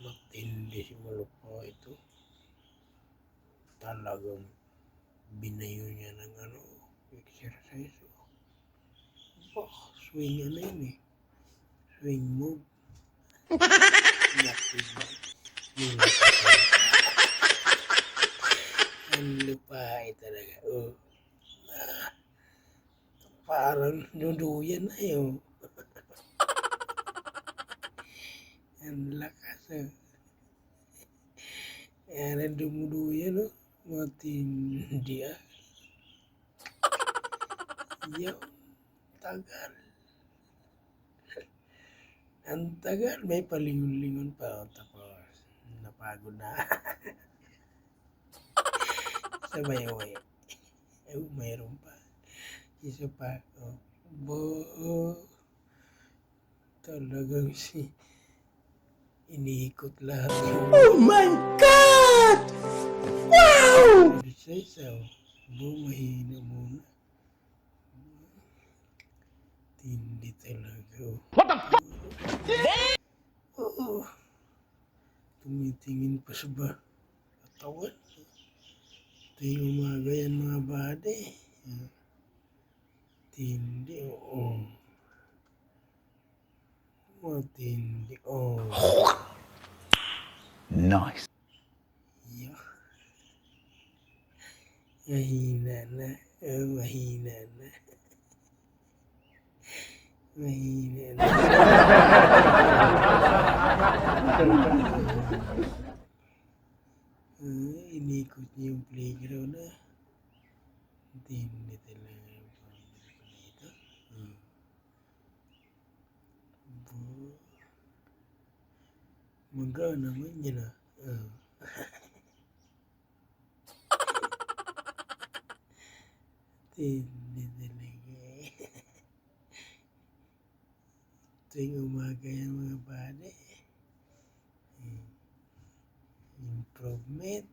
Matindi si Malukwa ito. Talagang binayo niya ng exercise. Swing yun eh. Swing move. Ang lupay talaga. Parang nuduyan na yun. Ang lakas Yan dumuduyan matindi Yo, tagal. Ang tagal. May palingon-lingon pa. Tapos napagod na. Sabay-uwi. Mayroon pa. Isa pa. Talagang iniikot lahat. Oh my God! Wow! Mahina muna. Tindi talaga. What the fuck? Oo. Tumitingin pa sa katawan. Ito yung umaga yan mga bade. Tindi. Matindi. Nice. Yeah. Mahina na. Mahina na. Mahina na. Inikot niya yung playground na. Tindi talaga yung dito. Maga naman yan Tindi talaga Ito yung umaga yan mga bade. Improvement.